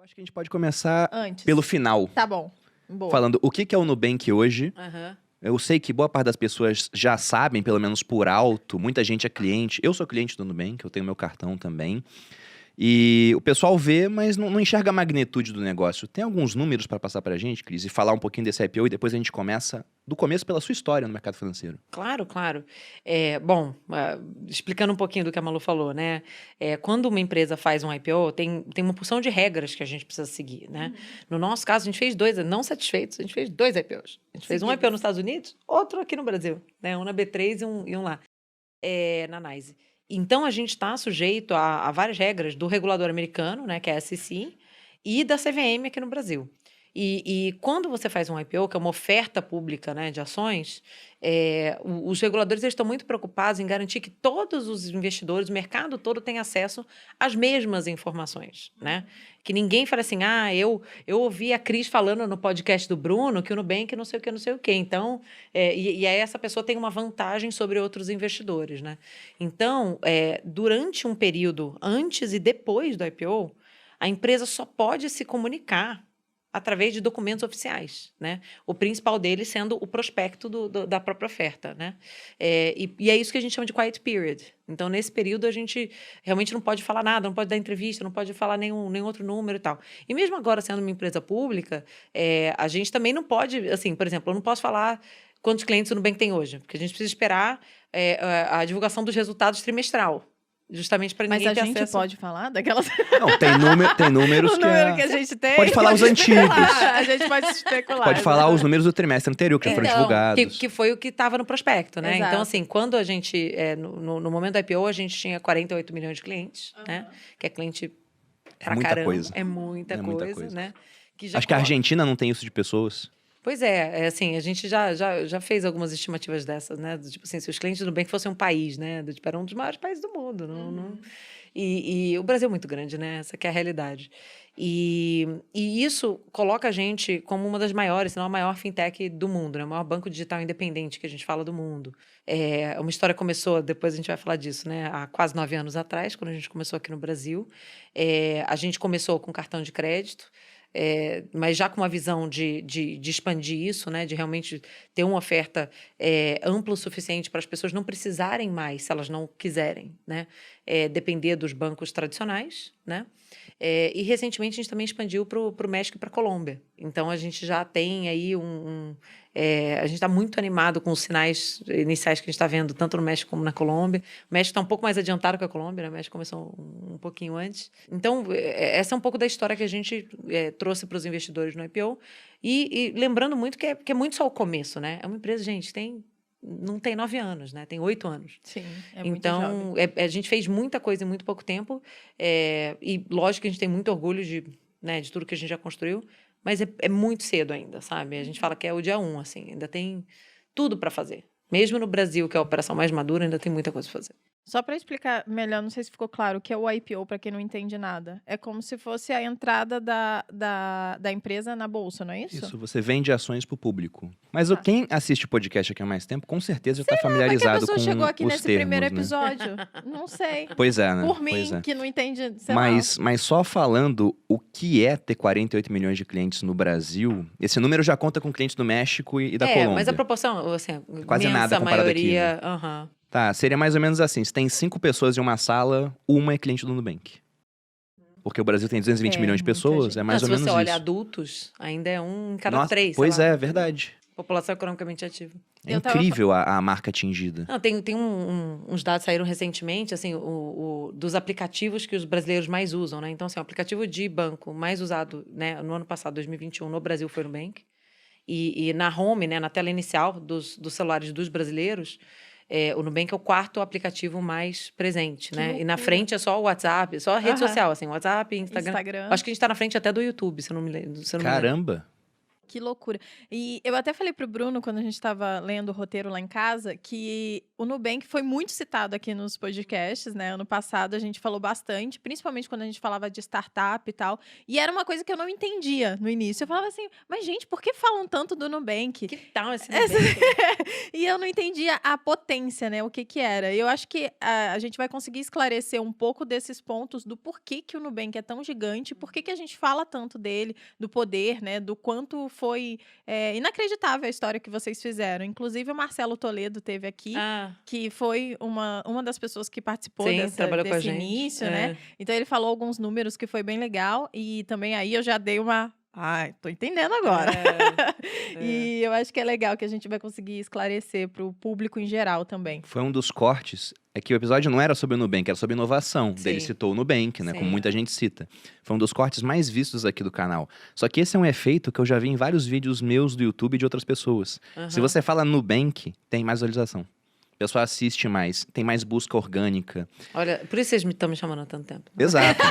Acho que a gente pode começar Antes. pelo final. Tá bom. Boa. Falando o que é o Nubank hoje. Aham. Eu sei que boa parte das pessoas já sabem, pelo menos por alto. Muita gente é cliente. Eu sou cliente do Nubank, eu tenho meu cartão também. E o pessoal vê, mas não enxerga a magnitude do negócio. Tem alguns números para passar pra gente, Cris, e falar um pouquinho desse IPO e depois a gente começa do começo pela sua história no mercado financeiro. Claro, claro. Bom, explicando um pouquinho do que a Malu falou, né? Quando uma empresa faz um IPO, tem uma porção de regras que a gente precisa seguir, né? No nosso caso, a gente fez dois, não satisfeitos, a gente fez dois IPOs. A gente fez um IPO nos Estados Unidos, outro aqui no Brasil, né? Um na B3 e um lá, na NYSE. Então, a gente está sujeito a várias regras do regulador americano, né, que é a SEC, e da CVM aqui no Brasil. E quando você faz um IPO, que é uma oferta pública, né, de ações, os reguladores eles estão muito preocupados em garantir que todos os investidores, o mercado todo, tem acesso às mesmas informações, né? Que ninguém fale assim, eu ouvi a Cris falando no podcast do Bruno que o Nubank não sei o que. Então, e aí essa pessoa tem uma vantagem sobre outros investidores, né? Então, durante um período antes e depois do IPO, a empresa só pode se comunicar através de documentos oficiais, né? O principal deles sendo o prospecto da própria oferta, né? E é isso que a gente chama de quiet period. Então, nesse período, a gente realmente não pode falar nada, não pode dar entrevista, não pode falar nenhum outro número e tal. E mesmo agora, sendo uma empresa pública, a gente também não pode, assim, por exemplo, eu não posso falar quantos clientes o Nubank tem hoje, porque a gente precisa esperar a divulgação dos resultados trimestral. Justamente para ninguém ter acesso. Mas a gente pode falar daquelas... Não, tem números o número que a gente tem... Pode falar os antigos. A gente pode especular. Pode falar os números do trimestre anterior, que já foram divulgados. Que foi o que estava no prospecto, né? Exato. Então, assim, quando a gente... no momento do IPO, a gente tinha 48 milhões de clientes, né? Que é cliente pra muita caramba. coisa. É muita coisa, né? Acho que a Argentina não tem isso de pessoas. Pois assim, a gente já fez algumas estimativas dessas, né? Tipo assim, se os clientes do Nubank fossem um país, né? Tipo, era um dos maiores países do mundo. E o Brasil é muito grande, né? Essa que é a realidade. E isso coloca a gente como uma das maiores, se não a maior fintech do mundo, né? O maior banco digital independente que a gente fala do mundo. Uma história começou, depois a gente vai falar disso, né? Há quase 9 anos atrás, quando a gente começou aqui no Brasil. A gente começou com cartão de crédito, mas já com uma visão de expandir isso, né, de realmente ter uma oferta ampla o suficiente para as pessoas não precisarem mais, se elas não quiserem, né, depender dos bancos tradicionais, né? E recentemente a gente também expandiu para o México e para a Colômbia. Então a gente já tem aí a gente está muito animado com os sinais iniciais que a gente está vendo, tanto no México como na Colômbia. O México está um pouco mais adiantado que a Colômbia, né? O México começou um pouquinho antes. Então, essa é um pouco da história que a gente trouxe para os investidores no IPO. E lembrando muito que é muito só o começo, né? É uma empresa, gente, não tem 9 anos, né? Tem 8 anos. Sim, é muito então, jovem. A gente fez muita coisa em muito pouco tempo. E lógico que a gente tem muito orgulho de tudo que a gente já construiu. Mas é muito cedo ainda, sabe? A gente fala que é o dia 1, assim. Ainda tem tudo para fazer. Mesmo no Brasil, que é a operação mais madura, ainda tem muita coisa para fazer. Só para explicar melhor, não sei se ficou claro, o que é o IPO, para quem não entende nada. É como se fosse a entrada da empresa na bolsa, não é isso? Isso, você vende ações para o público. Mas quem assiste o podcast aqui há mais tempo, com certeza já está familiarizado com os termos, chegou aqui nesse primeiro né? episódio. Não sei. Pois é, né? Por mim, que não entende, sei mas só falando o que é ter 48 milhões de clientes no Brasil, esse número já conta com clientes do México e da Colômbia. Mas a proporção, assim, quase nada comparado maioria, aqui. Né? Tá, seria mais ou menos assim. Se tem 5 pessoas em uma sala, uma é cliente do Nubank. Porque o Brasil tem 220 milhões de pessoas, é mais ou menos isso. Se você olha adultos, ainda é um em cada 3. Pois é, verdade. População economicamente ativa. É incrível a marca atingida. Não, tem uns dados que saíram recentemente, assim, dos aplicativos que os brasileiros mais usam, né? Então, assim, o aplicativo de banco mais usado, né, no ano passado, 2021, no Brasil, foi o Nubank. E na home, né, na tela inicial dos celulares dos brasileiros, o Nubank é o 4º aplicativo mais presente, né? loucura. E na frente é só o WhatsApp, só a rede social, assim, WhatsApp, Instagram. Acho que a gente tá na frente até do YouTube, se eu não me lembro. Caramba! Que loucura. E eu até falei pro Bruno, quando a gente estava lendo o roteiro lá em casa, que o Nubank foi muito citado aqui nos podcasts, né? Ano passado a gente falou bastante, principalmente quando a gente falava de startup e tal. E era uma coisa que eu não entendia no início. Eu falava assim, mas gente, por que falam tanto do Nubank? Que tal esse Nubank? E eu não entendia a potência, né? O que que era. Eu acho que a gente vai conseguir esclarecer um pouco desses pontos do porquê que o Nubank é tão gigante, por que que a gente fala tanto dele, do poder, né? Do quanto foi inacreditável a história que vocês fizeram. Inclusive, o Marcelo Toledo teve aqui, que foi uma das pessoas que participou Sim, trabalhou com a desse gente. início, né? Então, ele falou alguns números que foi bem legal. E também aí eu já dei uma... Ai, tô entendendo agora. E eu acho que é legal que a gente vai conseguir esclarecer para o público em geral também. Foi um dos cortes. É que o episódio não era sobre o Nubank, era sobre inovação. Sim. Daí ele citou o Nubank, né? Sim. Como muita gente cita. Foi um dos cortes mais vistos aqui do canal. Só que esse é um efeito que eu já vi em vários vídeos meus do YouTube e de outras pessoas. Se você fala Nubank, tem mais visualização. O pessoal assiste mais, tem mais busca orgânica. Olha, por isso vocês estão me chamando há tanto tempo. Exato.